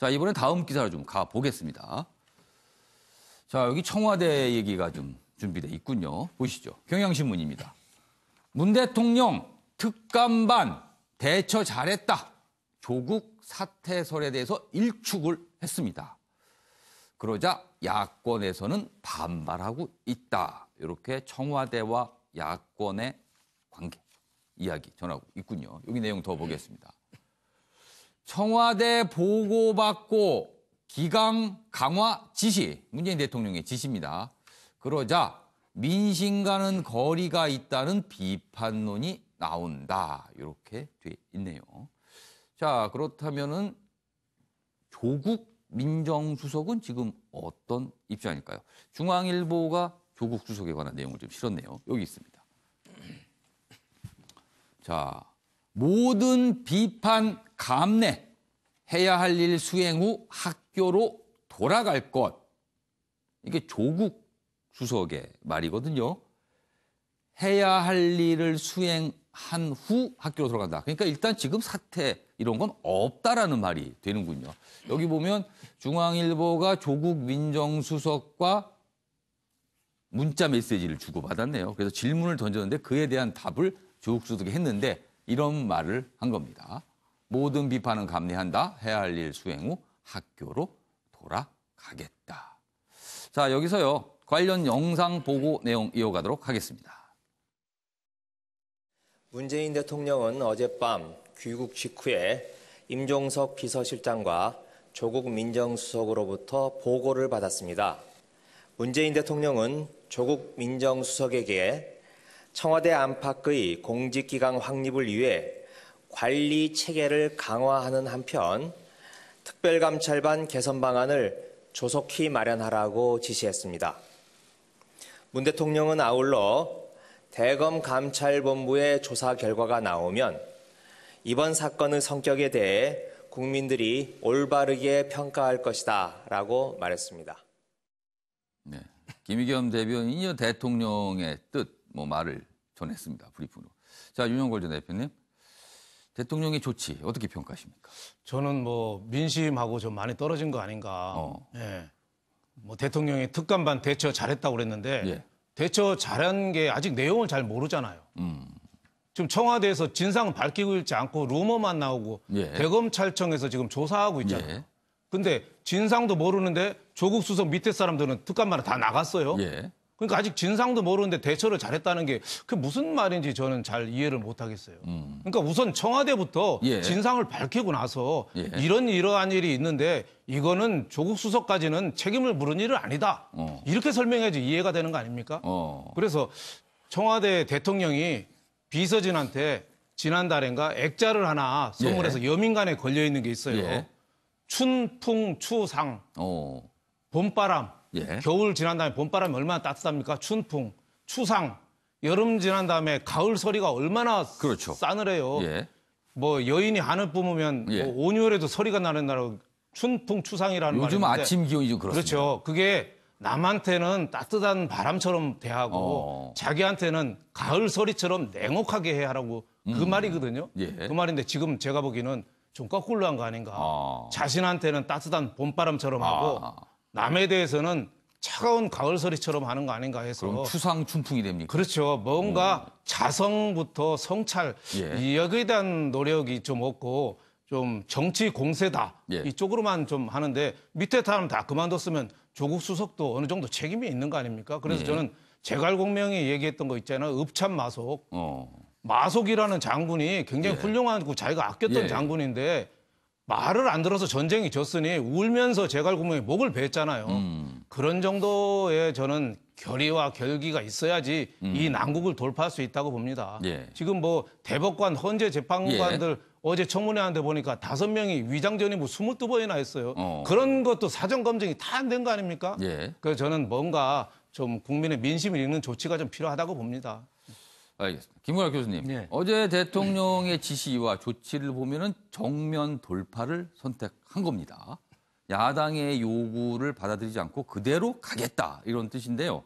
자, 이번엔 다음 기사를 좀 가보겠습니다. 자, 여기 청와대 얘기가 좀 준비돼 있군요. 보시죠. 경향신문입니다. 문 대통령 특감반 대처 잘했다. 조국 사퇴설에 대해서 일축을 했습니다. 그러자 야권에서는 반발하고 있다. 이렇게 청와대와 야권의 관계, 이야기 전하고 있군요. 여기 내용 더 보겠습니다. 청와대 보고받고 기강 강화 지시, 문재인 대통령의 지시입니다. 그러자 민심과는 거리가 있다는 비판론이 나온다. 이렇게 돼 있네요. 자, 그렇다면은 조국 민정수석은 지금 어떤 입장일까요? 중앙일보가 조국 수석에 관한 내용을 좀 실었네요. 여기 있습니다. 자, 모든 비판 감내, 해야 할 일 수행 후 학교로 돌아갈 것. 이게 조국 수석의 말이거든요. 해야 할 일을 수행한 후 학교로 돌아간다. 그러니까 일단 지금 사태 이런 건 없다라는 말이 되는군요. 여기 보면 중앙일보가 조국 민정수석과 문자 메시지를 주고받았네요. 그래서 질문을 던졌는데 그에 대한 답을 조국 수석이 했는데 이런 말을 한 겁니다. 모든 비판은 감내한다. 해야 할 일 수행 후 학교로 돌아가겠다. 자, 여기서요. 관련 영상 보고 내용 이어가도록 하겠습니다. 문재인 대통령은 어젯밤 귀국 직후에 임종석 비서실장과 조국 민정수석으로부터 보고를 받았습니다. 문재인 대통령은 조국 민정수석에게 청와대 안팎의 공직기강 확립을 위해 관리 체계를 강화하는 한편 특별감찰반 개선 방안을 조속히 마련하라고 지시했습니다. 문 대통령은 아울러 대검감찰본부의 조사 결과가 나오면 이번 사건의 성격에 대해 국민들이 올바르게 평가할 것이다 라고 말했습니다. 네, 김의겸 대변인이 대통령의 뜻, 말을 전했습니다. 브리핑으로. 자, 윤영걸 전 대표님. 대통령의 조치 어떻게 평가하십니까? 저는 민심하고 좀 많이 떨어진 거 아닌가. 예. 대통령이 특감반 대처 잘했다고 그랬는데 예. 대처 잘한 게 아직 내용을 잘 모르잖아요. 지금 청와대에서 진상은 밝히고 있지 않고 루머만 나오고 예. 대검찰청에서 지금 조사하고 있잖아요. 예. 근데 진상도 모르는데 조국 수석 밑에 사람들은 특감반에 다 나갔어요. 예. 그러니까 아직 진상도 모르는데 대처를 잘했다는 게 그게 무슨 말인지 저는 잘 이해를 못 하겠어요. 그러니까 우선 청와대부터 예. 진상을 밝히고 나서 예. 이러한 일이 있는데 이거는 조국 수석까지는 책임을 물은 일은 아니다. 이렇게 설명해야지 이해가 되는 거 아닙니까? 그래서 청와대 대통령이 비서진한테 지난달인가 액자를 하나 선물해서 예. 여민간에 걸려있는 게 있어요. 예. 춘풍 추상, 봄바람. 예. 겨울 지난 다음에 봄바람이 얼마나 따뜻합니까? 춘풍, 추상, 여름 지난 다음에 가을 서리가 얼마나 그렇죠. 싸늘해요. 예. 여인이 한을 뿜으면 예. 온유월에도 서리가 나는 나라 춘풍, 추상이라는 말이 요즘 아침 기온이 좀 그렇습니다. 그렇죠. 그게 남한테는 따뜻한 바람처럼 대하고 자기한테는 가을 서리처럼 냉혹하게 해야 하라고 그 말이거든요. 예. 그 말인데 지금 제가 보기에는 좀 거꾸로 한 거 아닌가. 자신한테는 따뜻한 봄바람처럼 하고 남에 대해서는 차가운 가을서리처럼 하는 거 아닌가 해서. 그럼 추상 춘풍이 됩니까? 그렇죠. 뭔가 자성부터 성찰, 예. 여기에 대한 노력이 좀 없고 좀 정치 공세다. 예. 이쪽으로만 좀 하는데 밑에 사람 다 그만뒀으면 조국 수석도 어느 정도 책임이 있는 거 아닙니까? 그래서 예. 저는 제갈공명이 얘기했던 거 있잖아요. 읍참마속. 마속이라는 장군이 굉장히 예. 훌륭하고 자기가 아꼈던 예. 장군인데 말을 안 들어서 전쟁이 졌으니 울면서 제갈공명이 목을 뱄잖아요. 그런 정도의 저는 결의와 결기가 있어야지 이 난국을 돌파할 수 있다고 봅니다. 예. 지금 대법관, 헌재 재판관들 어제 청문회 하는데 보니까 5명이 위장 전입을 22번이나 했어요. 그런 것도 사전 검증이 다 안 된 거 아닙니까? 예. 그래서 저는 뭔가 좀 국민의 민심을 읽는 조치가 좀 필요하다고 봅니다. 알겠습니다. 김건학 교수님, 예. 어제 대통령의 지시와 조치를 보면은 정면 돌파를 선택한 겁니다. 야당의 요구를 받아들이지 않고 그대로 가겠다 이런 뜻인데요.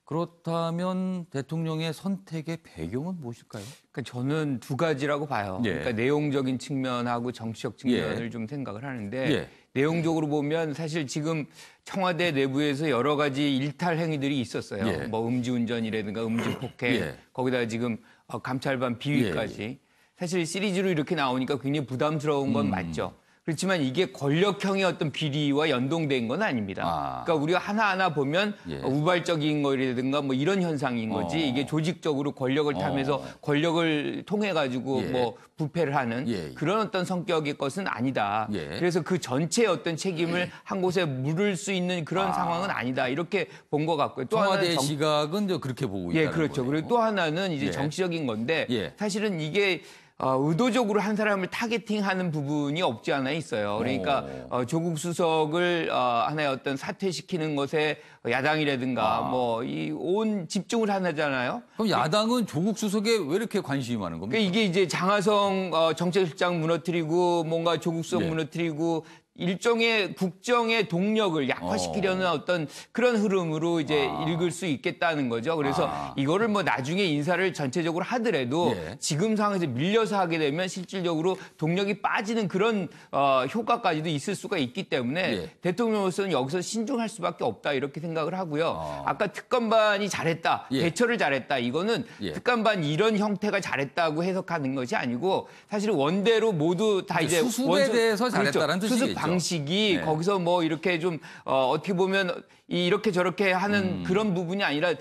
그렇다면 대통령의 선택의 배경은 무엇일까요? 그러니까 저는 두 가지라고 봐요. 예. 그러니까 내용적인 측면하고 정치적 측면을 예. 좀 생각을 하는데 예. 내용적으로 보면 사실 지금 청와대 내부에서 여러 가지 일탈 행위들이 있었어요. 예. 뭐 음주운전이라든가 음주폭행, 예. 거기다가 지금 감찰반 비위까지. 사실 시리즈로 이렇게 나오니까 굉장히 부담스러운 건 맞죠. 그렇지만 이게 권력형의 어떤 비리와 연동된 건 아닙니다. 그러니까 우리가 하나하나 보면 우발적인 거라든가 뭐 이런 현상인 거지 이게 조직적으로 권력을 타면서 권력을 통해 가지고 뭐 부패를 하는 그런 어떤 성격의 것은 아니다. 그래서 그 전체의 어떤 책임을 한 곳에 물을 수 있는 그런 상황은 아니다. 이렇게 본 것 같고요. 또 청와대 시각은 그렇게 보고 있다는 그렇죠. 거예요. 그리고 또 하나는 이제 정치적인 건데 사실은 이게 의도적으로 한 사람을 타겟팅하는 부분이 없지 않아 있어요. 그러니까 조국 수석을 하나의 어떤 사퇴시키는 것에 야당이라든가 뭐 이 온 집중을 하잖아요. 그럼 야당은 조국 수석에 왜 이렇게 관심이 많은 겁니까? 그러니까 이게 이제 장하성 정책실장 무너뜨리고 뭔가 조국 수석 무너뜨리고 일종의 국정의 동력을 약화시키려는 어떤 그런 흐름으로 이제 읽을 수 있겠다는 거죠. 그래서 이거를 뭐 나중에 인사를 전체적으로 하더라도 지금 상황에서 밀려서 하게 되면 실질적으로 동력이 빠지는 그런 효과까지도 있을 수가 있기 때문에 대통령으로서는 여기서 신중할 수밖에 없다 이렇게 생각을 하고요. 아까 특검반이 잘했다, 대처를 잘했다. 이거는 특검반 이런 형태가 잘했다고 해석하는 것이 아니고 사실 원대로 모두 다 이제 수습에 대해서 잘했다는 뜻이겠죠. 수습 방식이 거기서 뭐 이렇게 좀 어떻게 보면 이렇게 저렇게 하는 그런 부분이 아니라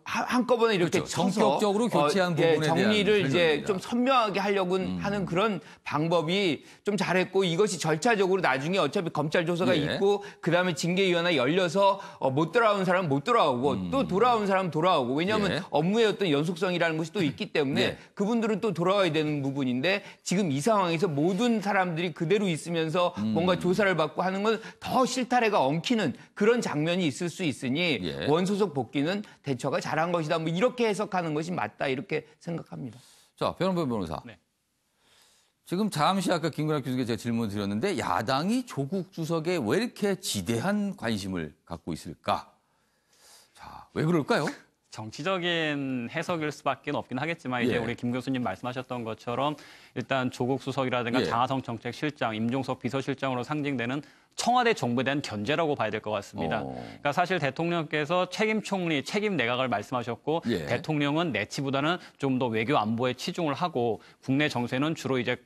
한꺼번에 이렇게 그렇죠. 성격적으로 교체한 부분에 대한 정리를 이제 설명입니다. 좀 선명하게 하려고 하는 그런 방법이 좀 잘했고 이것이 절차적으로 나중에 어차피 검찰 조사가 있고 그다음에 징계위원회 열려서 못 돌아온 사람은 못 돌아오고 또 돌아온 사람은 돌아오고 왜냐하면 업무의 어떤 연속성이라는 것이 또 있기 때문에 그분들은 또 돌아와야 되는 부분인데 지금 이 상황에서 모든 사람들이 그대로 있으면서 뭔가 조사를 받고 하는 건 더 실타래가 엉키는 그런 장면이 있을 수 있으니 원소속 복귀는 대처가 잘한 것이다. 뭐 이렇게 해석하는 것이 맞다. 이렇게 생각합니다. 자, 변호부 변호사. 지금 잠시 아까 김구라 교수께 제가 질문을 드렸는데 야당이 조국 주석에 왜 이렇게 지대한 관심을 갖고 있을까? 자, 왜 그럴까요? 정치적인 해석일 수밖에 없긴 하겠지만 이제 우리 김 교수님 말씀하셨던 것처럼 일단 조국 수석이라든가 장하성 정책실장, 임종석 비서실장으로 상징되는 청와대 정부에 대한 견제라고 봐야 될 것 같습니다. 그러니까 사실 대통령께서 책임 총리, 책임 내각을 말씀하셨고 대통령은 내치보다는 좀 더 외교 안보에 치중을 하고 국내 정세는 주로 이제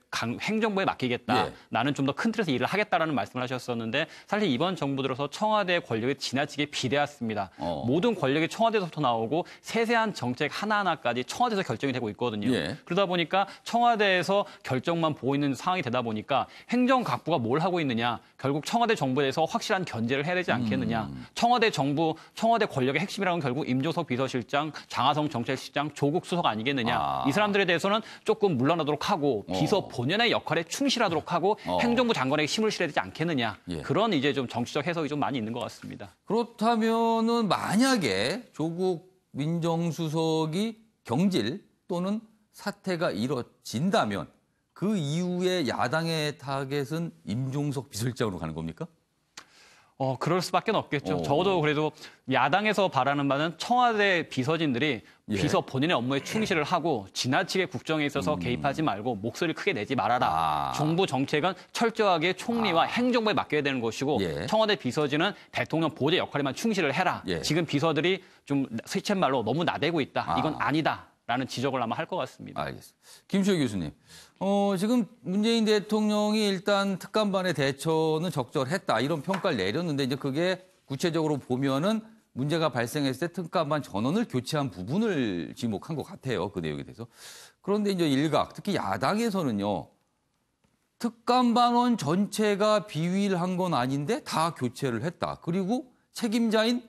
행정부에 맡기겠다. 나는 좀 더 큰 틀에서 일을 하겠다라는 말씀을 하셨었는데 사실 이번 정부 들어서 청와대의 권력이 지나치게 비대했습니다. 모든 권력이 청와대에서부터 나오고 세세한 정책 하나하나까지 청와대에서 결정이 되고 있거든요. 그러다 보니까 청와대에서 결정만 보이는 상황이 되다 보니까 행정각부가 뭘 하고 있느냐. 결국 청와대 정부에 대해서 확실한 견제를 해야 되지 않겠느냐. 청와대 정부, 청와대 권력의 핵심이라는 건 결국 임종석 비서실장, 장하성 정책실장, 조국 수석 아니겠느냐. 이 사람들에 대해서는 조금 물러나도록 하고 비서 본연의 역할에 충실하도록 하고 행정부 장관에게 힘을 실어야 되지 않겠느냐. 그런 이제 좀 정치적 해석이 좀 많이 있는 것 같습니다. 그렇다면은 만약에 조국 민정수석이 경질 또는 사퇴가 이뤄진다면 그 이후에 야당의 타겟은 임종석 비서실장으로 가는 겁니까? 그럴 수밖에 없겠죠. 적어도 그래도 야당에서 바라는 바는 청와대 비서진들이 비서 본인의 업무에 충실을 하고 지나치게 국정에 있어서 개입하지 말고 목소리를 크게 내지 말아라. 정부 정책은 철저하게 총리와 행정부에 맡겨야 되는 것이고 청와대 비서진은 대통령 보좌 역할에만 충실을 해라. 지금 비서들이 좀 스치말로 너무 나대고 있다. 이건 아니다. 라는 지적을 아마 할 것 같습니다. 알겠습니다. 김시호 교수님, 지금 문재인 대통령이 일단 특감반의 대처는 적절했다 이런 평가를 내렸는데 이제 그게 구체적으로 보면은 문제가 발생했을 때 특감반 전원을 교체한 부분을 지목한 것 같아요. 그 내용에 대해서. 그런데 이제 일각, 특히 야당에서는요. 특감반원 전체가 비위를 한 건 아닌데 다 교체를 했다. 그리고 책임자인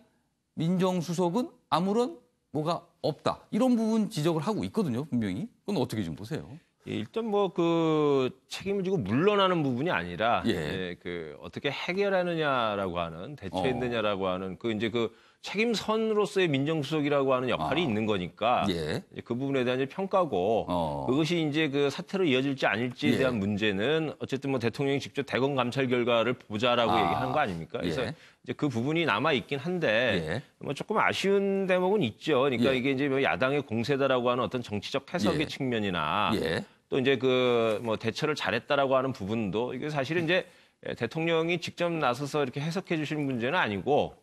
민정수석은 아무런 뭐가 없다. 이런 부분 지적을 하고 있거든요. 분명히. 그건 어떻게 좀 보세요. 일단 뭐 그 책임을 지고 물러나는 부분이 아니라 그 어떻게 해결하느냐라고 하는 대처했느냐라고 하는 그 이제 그 책임선으로서의 민정수석이라고 하는 역할이 있는 거니까 예. 이제 그 부분에 대한 이제 평가고 그것이 이제 그 사태로 이어질지 아닐지에 예. 대한 문제는 어쨌든 뭐 대통령이 직접 대검 감찰 결과를 보자라고 얘기하는 거 아닙니까? 그래서 예. 이제 그 부분이 남아 있긴 한데 예. 뭐 조금 아쉬운 대목은 있죠. 그러니까 예. 이게 이제 뭐 야당의 공세다라고 하는 어떤 정치적 해석의 예. 측면이나 예. 또 이제 그 뭐 대처를 잘했다라고 하는 부분도 이게 사실은 이제 대통령이 직접 나서서 이렇게 해석해 주실 문제는 아니고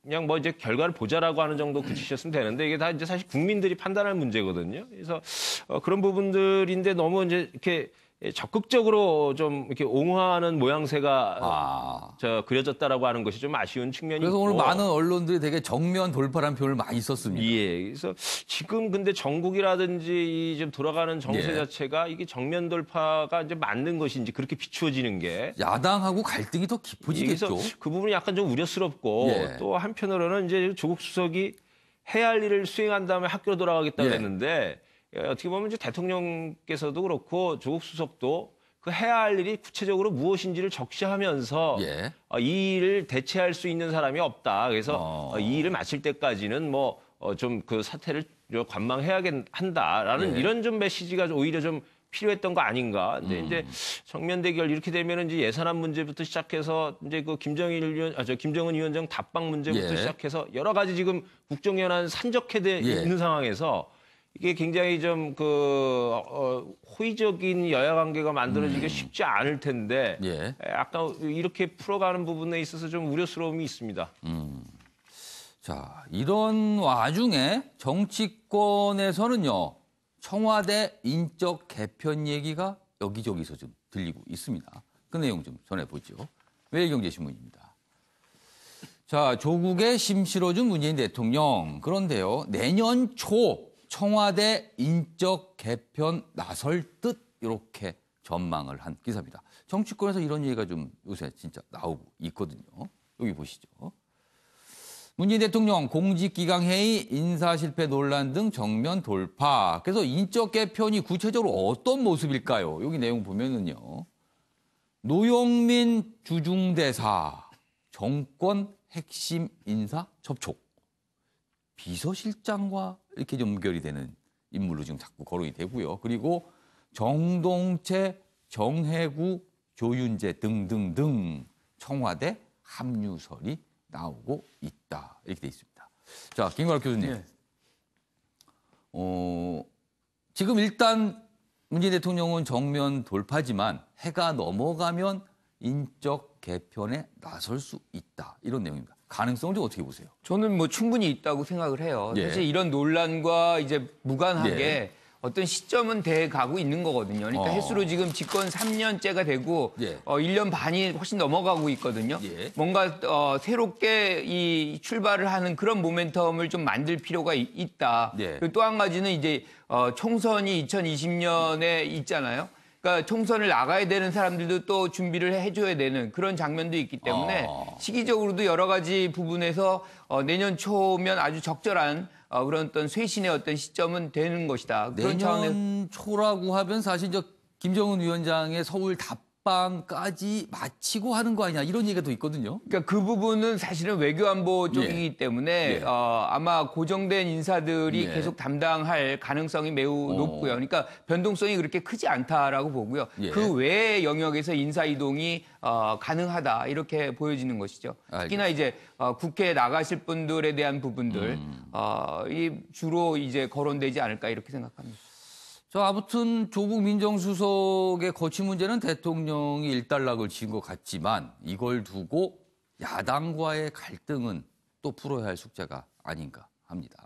그냥 뭐 이제 결과를 보자라고 하는 정도 그치셨으면 되는데 이게 다 이제 사실 국민들이 판단할 문제거든요. 그래서 그런 부분들인데 너무 이제 이렇게 적극적으로 좀 이렇게 옹호하는 모양새가 그려졌다라고 하는 것이 좀 아쉬운 측면이 그래서 있고. 오늘 많은 언론들이 되게 정면 돌파란 표현을 많이 썼습니다. 예. 그래서 지금 근데 전국이라든지 이 좀 돌아가는 정세 예. 자체가 이게 정면 돌파가 이제 맞는 것인지 그렇게 비추어지는 게. 야당하고 갈등이 더 깊어지겠죠. 그래서 그 부분이 약간 좀 우려스럽고 예. 또 한편으로는 이제 조국 수석이 해야 할 일을 수행한 다음에 학교로 돌아가겠다고 예. 했는데 어떻게 보면 이제 대통령께서도 그렇고 조국 수석도 그 해야 할 일이 구체적으로 무엇인지를 적시하면서 예. 이 일을 대체할 수 있는 사람이 없다. 그래서 이 일을 마칠 때까지는 뭐 좀 그 사태를 관망해야 한다라는 예. 이런 좀 메시지가 오히려 좀 필요했던 거 아닌가. 근데 이제 정면 대결 이렇게 되면은 이제 예산안 문제부터 시작해서 이제 그 김정은 위원장 답방 문제부터 예. 시작해서 여러 가지 지금 국정연한 산적해 예. 있는 상황에서 이게 굉장히 좀 호의적인 여야 관계가 만들어지기가 쉽지 않을 텐데 예. 아까 이렇게 풀어가는 부분에 있어서 좀 우려스러움이 있습니다. 자, 이런 와중에 정치권에서는요, 청와대 인적 개편 얘기가 여기저기서 좀 들리고 있습니다. 그 내용 좀 전해보죠. 매일경제신문입니다. 자, 조국의 심 실어준 문재인 대통령. 그런데요, 내년 초 청와대 인적 개편 나설 듯 이렇게 전망을 한 기사입니다. 정치권에서 이런 얘기가 좀 요새 진짜 나오고 있거든요. 여기 보시죠. 문재인 대통령 공직기강회의 인사실패 논란 등 정면 돌파. 그래서 인적 개편이 구체적으로 어떤 모습일까요? 여기 내용 보면은요. 노영민 주중대사 정권 핵심 인사 접촉. 비서실장과 이렇게 연결이 되는 인물로 지금 자꾸 거론이 되고요. 그리고 정동채, 정혜구, 조윤재 등등등 청와대 합류설이 나오고 있다. 이렇게 돼 있습니다. 자, 김광학 교수님. 네. 지금 일단 문재인 대통령은 정면 돌파지만 해가 넘어가면 인적 개편에 나설 수 있다. 이런 내용입니다. 가능성을 좀 어떻게 보세요? 저는 뭐 충분히 있다고 생각을 해요. 예. 사실 이런 논란과 이제 무관하게 예. 어떤 시점은 돼 가고 있는 거거든요. 그러니까 횟수로 지금 집권 3년째가 되고 예. 1년 반이 훨씬 넘어가고 있거든요. 예. 뭔가 새롭게 이 출발을 하는 그런 모멘텀을 좀 만들 필요가 있다. 예. 그리고 또 한 가지는 이제 총선이 2020년에 있잖아요. 그러니까 총선을 나가야 되는 사람들도 또 준비를 해줘야 되는 그런 장면도 있기 때문에 시기적으로도 여러 가지 부분에서 내년 초면 아주 적절한 그런 어떤 쇄신의 어떤 시점은 되는 것이다. 그런 차원에서 내년 초라고 하면 사실 김정은 위원장의 서울 답방까지 마치고 하는 거 아니냐 이런 얘기가 또 있거든요. 그러니까 그 부분은 사실은 외교안보 쪽이기 예. 때문에 예. 아마 고정된 인사들이 예. 계속 담당할 가능성이 매우 높고요. 그러니까 변동성이 그렇게 크지 않다라고 보고요. 예. 그 외의 영역에서 인사 이동이 가능하다 이렇게 보여지는 것이죠. 특히나 이제 국회에 나가실 분들에 대한 부분들 이 주로 이제 거론되지 않을까 이렇게 생각합니다. 자, 아무튼 조국 민정수석의 거취 문제는 대통령이 일단락을 지은 것 같지만 이걸 두고 야당과의 갈등은 또 풀어야 할 숙제가 아닌가 합니다.